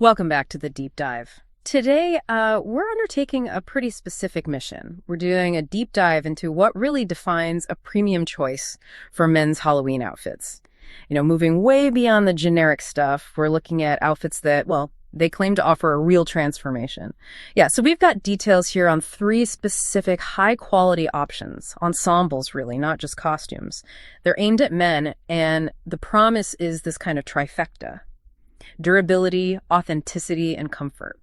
Welcome back to the deep dive. Today, we're undertaking a pretty specific mission. We're doing a deep dive into what really defines a premium choice for men's Halloween outfits. Moving way beyond the generic stuff, we're looking at outfits that, well, they claim to offer a real transformation. Yeah, so we've got details here on three specific high-quality options, ensembles really, not just costumes. They're aimed at men, and the promise is this kind of trifecta: durability, authenticity, and comfort.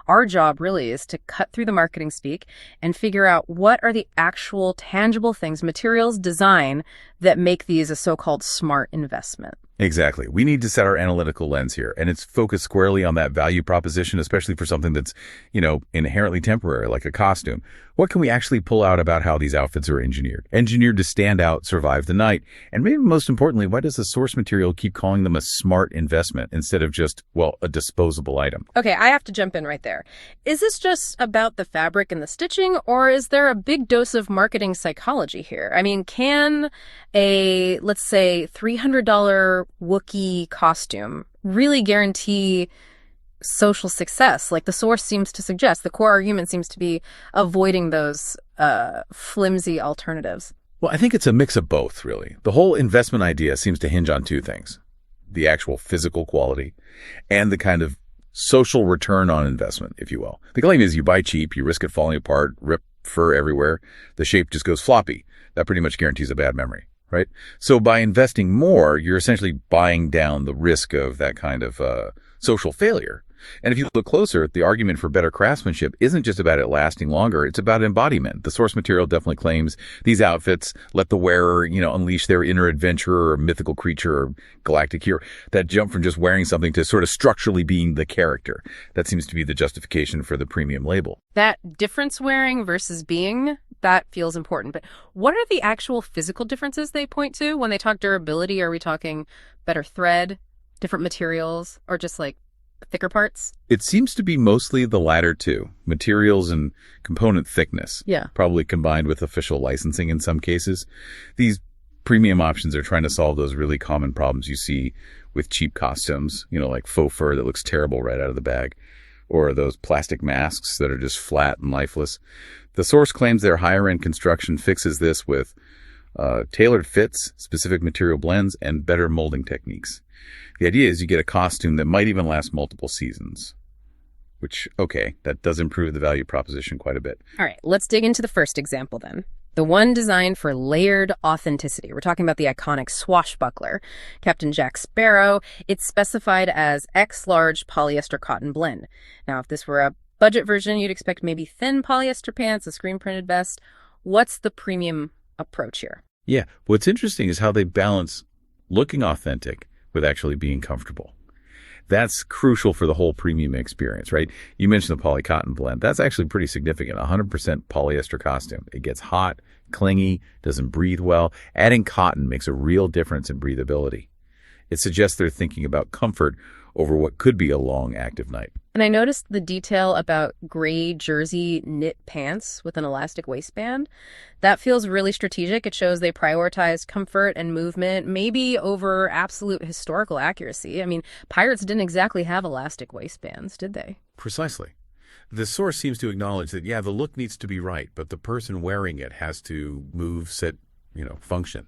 Our job really is to cut through the marketing speak and figure out what are the actual tangible things, materials, design that make these a so-called smart investment. Exactly. We need to set our analytical lens here, and it's focused squarely on that value proposition, especially for something that's, inherently temporary, like a costume. What can we actually pull out about how these outfits are engineered? Engineered to stand out, survive the night. And maybe most importantly, why does the source material keep calling them a smart investment instead of just, a disposable item? Okay, I have to jump in right there. Is this just about the fabric and the stitching, or is there a big dose of marketing psychology here? I mean, can a, let's say, $300 Wookiee costume really guarantee social success, like the source seems to suggest? The core argument seems to be avoiding those flimsy alternatives. Well, I think it's a mix of both, really. The whole investment idea seems to hinge on two things: the actual physical quality and the kind of social return on investment, if you will. The claim is you buy cheap, you risk it falling apart, rip fur everywhere, the shape just goes floppy. That pretty much guarantees a bad memory, right? So by investing more, you're essentially buying down the risk of that kind of social failure. And if you look closer, the argument for better craftsmanship isn't just about it lasting longer. It's about embodiment. The source material definitely claims these outfits let the wearer, unleash their inner adventurer or mythical creature or galactic hero. That jump from just wearing something to sort of structurally being the character. That seems to be the justification for the premium label. That difference wearing versus being, that feels important. But what are the actual physical differences they point to? When they talk durability, are we talking better thread, different materials, or just like thicker parts? It seems to be mostly the latter two, materials and component thickness. Yeah. Probably combined with official licensing in some cases. These premium options are trying to solve those really common problems you see with cheap costumes, like faux fur that looks terrible right out of the bag, or those plastic masks that are just flat and lifeless. The source claims their higher-end construction fixes this with tailored fits, specific material blends, and better molding techniques. The idea is you get a costume that might even last multiple seasons, which, okay, that does improve the value proposition quite a bit. All right, let's dig into the first example then. The one designed for layered authenticity. We're talking about the iconic swashbuckler, Captain Jack Sparrow. It's specified as X-large polyester cotton blend. Now, if this were a budget version, you'd expect maybe thin polyester pants, a screen-printed vest. What's the premium approach here? Yeah, what's interesting is how they balance looking authentic with actually being comfortable. That's crucial for the whole premium experience, right? You mentioned the poly-cotton blend. That's actually pretty significant. 100% polyester costume. It gets hot, clingy, doesn't breathe well. Adding cotton makes a real difference in breathability. It suggests they're thinking about comfort over what could be a long, active night. And I noticed the detail about gray jersey knit pants with an elastic waistband. That feels really strategic. It shows they prioritized comfort and movement, maybe over absolute historical accuracy. I mean, pirates didn't exactly have elastic waistbands, did they? Precisely. The source seems to acknowledge that, the look needs to be right, but the person wearing it has to move, sit, function.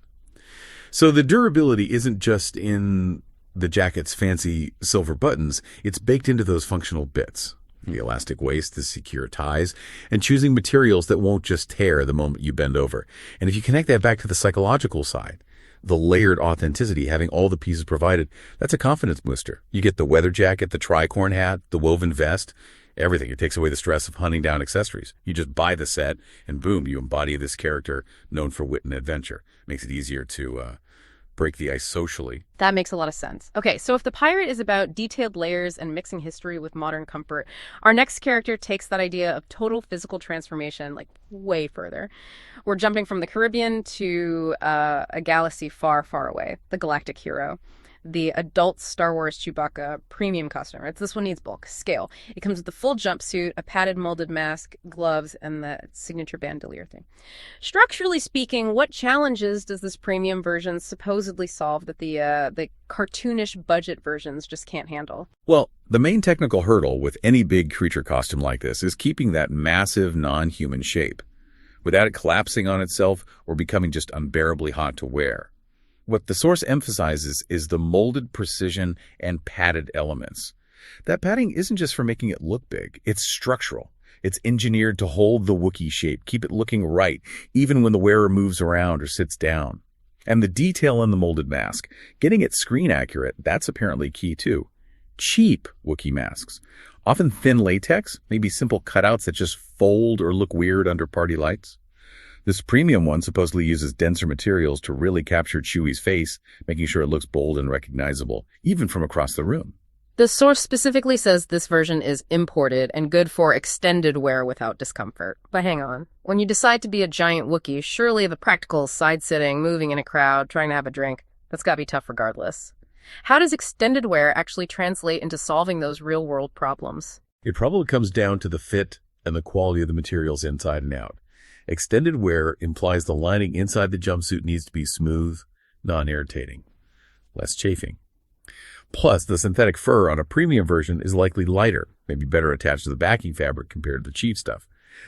So the durability isn't just in the jacket's fancy silver buttons, it's baked into those functional bits. The elastic waist, the secure ties, and choosing materials that won't just tear the moment you bend over. And if you connect that back to the psychological side, the layered authenticity, having all the pieces provided, that's a confidence booster. You get the weather jacket, the tricorn hat, the woven vest, everything. It takes away the stress of hunting down accessories. You just buy the set, and boom, you embody this character known for wit and adventure. Makes it easier to break the ice socially. That makes a lot of sense. Okay, so if the pirate is about detailed layers and mixing history with modern comfort, our next character takes that idea of total physical transformation like way further. We're jumping from the Caribbean to a galaxy far, far away, the galactic hero. the adult Star Wars Chewbacca premium costume. Right? This one needs bulk, scale. It comes with the full jumpsuit, a padded molded mask, gloves, and the signature bandolier thing. Structurally speaking, what challenges does this premium version supposedly solve that the cartoonish budget versions just can't handle? Well, the main technical hurdle with any big creature costume like this is keeping that massive non-human shape without it collapsing on itself or becoming just unbearably hot to wear. What the source emphasizes is the molded precision and padded elements. That padding isn't just for making it look big, it's structural. It's engineered to hold the Wookiee shape, keep it looking right, even when the wearer moves around or sits down. And the detail in the molded mask, getting it screen accurate, that's apparently key too. Cheap Wookiee masks, often thin latex, maybe simple cutouts that just fold or look weird under party lights. This premium one supposedly uses denser materials to really capture Chewie's face, making sure it looks bold and recognizable, even from across the room. The source specifically says this version is imported and good for extended wear without discomfort. But hang on. When you decide to be a giant Wookiee, surely the practical side-sitting, moving in a crowd, trying to have a drink, that's gotta be tough regardless. How does extended wear actually translate into solving those real-world problems? It probably comes down to the fit and the quality of the materials inside and out. Extended wear implies the lining inside the jumpsuit needs to be smooth, non-irritating, less chafing. Plus, the synthetic fur on a premium version is likely lighter, maybe better attached to the backing fabric compared to the cheap stuff.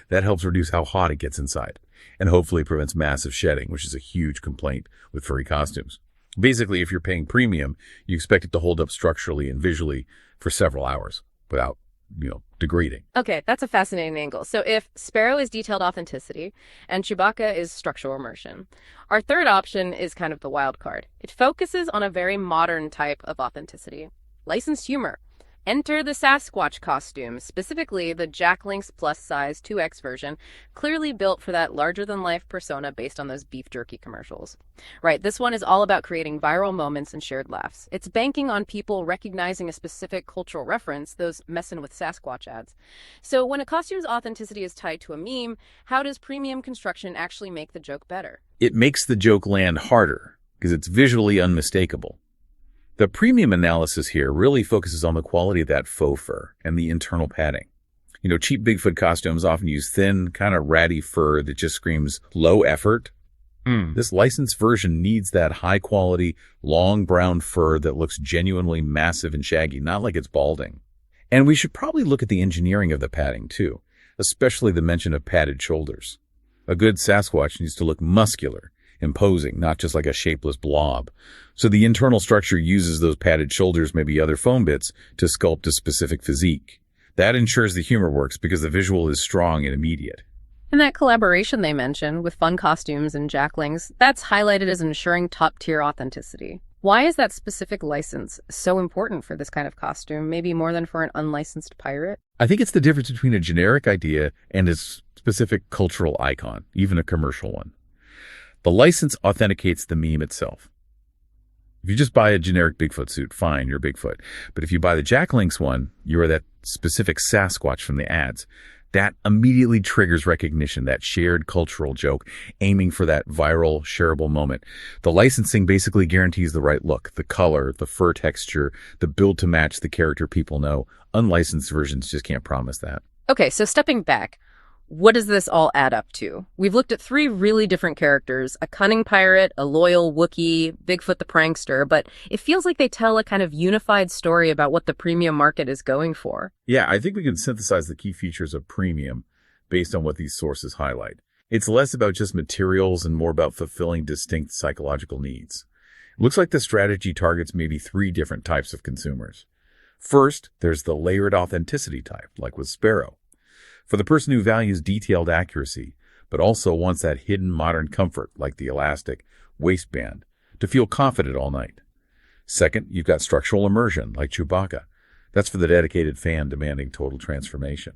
That helps reduce how hot it gets inside, and hopefully prevents massive shedding, which is a huge complaint with furry costumes. Basically, if you're paying premium, you expect it to hold up structurally and visually for several hours without, degrading. Okay, that's a fascinating angle. So if Sparrow is detailed authenticity and Chewbacca is structural immersion, our third option is kind of the wild card. It focuses on a very modern type of authenticity. Licensed humor. Enter the Sasquatch costume, specifically the Jack Link's plus-size 2X version, clearly built for that larger-than-life persona based on those beef jerky commercials. Right, this one is all about creating viral moments and shared laughs. It's banking on people recognizing a specific cultural reference, those messin' with Sasquatch ads. So when a costume's authenticity is tied to a meme, how does premium construction actually make the joke better? It makes the joke land harder because it's visually unmistakable. The premium analysis here really focuses on the quality of that faux fur and the internal padding. Cheap Bigfoot costumes often use thin, kind of ratty fur that just screams low effort. This licensed version needs that high-quality, long brown fur that looks genuinely massive and shaggy, not like it's balding. And we should probably look at the engineering of the padding, too, especially the mention of padded shoulders. A good Sasquatch needs to look muscular, imposing, not just like a shapeless blob. So the internal structure uses those padded shoulders, maybe other foam bits, to sculpt a specific physique. That ensures the humor works because the visual is strong and immediate. And that collaboration they mentioned with fun costumes and jacklings, that's highlighted as ensuring top-tier authenticity. Why is that specific license so important for this kind of costume, maybe more than for an unlicensed pirate? I think it's the difference between a generic idea and a specific cultural icon, even a commercial one. The license authenticates the meme itself. If you just buy a generic Bigfoot suit, fine, you're Bigfoot. But if you buy the Jack Link's one, you are that specific Sasquatch from the ads. That immediately triggers recognition, that shared cultural joke, aiming for that viral, shareable moment. The licensing basically guarantees the right look, the color, the fur texture, the build to match the character people know. Unlicensed versions just can't promise that. Okay, so stepping back, what does this all add up to? We've looked at three really different characters, a cunning pirate, a loyal Wookiee, Bigfoot the prankster, but it feels like they tell a kind of unified story about what the premium market is going for. Yeah, I think we can synthesize the key features of premium based on what these sources highlight. It's less about just materials and more about fulfilling distinct psychological needs. It looks like the strategy targets maybe three different types of consumers. First, there's the layered authenticity type, like with Sparrow. For the person who values detailed accuracy, but also wants that hidden modern comfort, like the elastic waistband, to feel confident all night. Second, you've got structural immersion, like Chewbacca. That's for the dedicated fan demanding total transformation.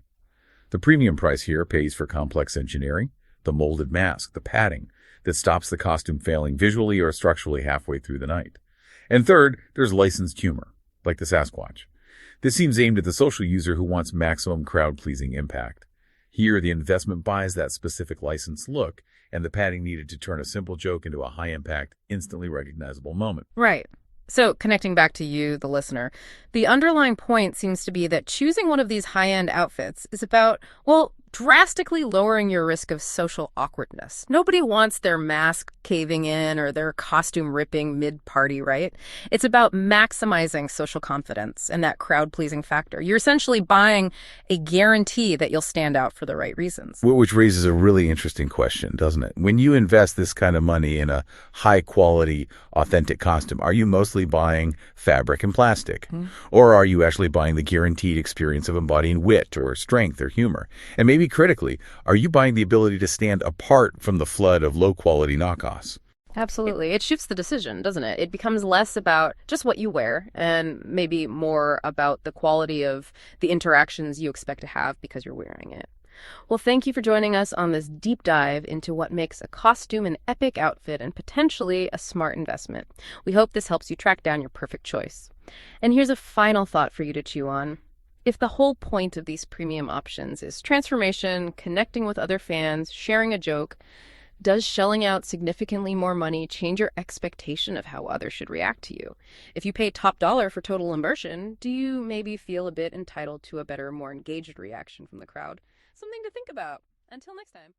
The premium price here pays for complex engineering, the molded mask, the padding, that stops the costume failing visually or structurally halfway through the night. And third, there's licensed humor, like the Sasquatch. This seems aimed at the social user who wants maximum crowd-pleasing impact. Here, the investment buys that specific licensed look and the padding needed to turn a simple joke into a high-impact, instantly recognizable moment. Right. So, connecting back to you, the listener, the underlying point seems to be that choosing one of these high end outfits is about, well, drastically lowering your risk of social awkwardness. Nobody wants their mask caving in or their costume ripping mid party, right? It's about maximizing social confidence and that crowd pleasing factor. You're essentially buying a guarantee that you'll stand out for the right reasons. Which raises a really interesting question, doesn't it? When you invest this kind of money in a high quality, authentic costume, are you mostly buying fabric and plastic? Or are you actually buying the guaranteed experience of embodying wit or strength or humor? And maybe critically, are you buying the ability to stand apart from the flood of low quality knockoffs? Absolutely. It shifts the decision, doesn't it? It becomes less about just what you wear and maybe more about the quality of the interactions you expect to have because you're wearing it. Well, thank you for joining us on this deep dive into what makes a costume an epic outfit and potentially a smart investment. We hope this helps you track down your perfect choice. And here's a final thought for you to chew on. If the whole point of these premium options is transformation, connecting with other fans, sharing a joke, does shelling out significantly more money change your expectation of how others should react to you? If you pay top dollar for total immersion, do you maybe feel a bit entitled to a better, more engaged reaction from the crowd? Something to think about. Until next time.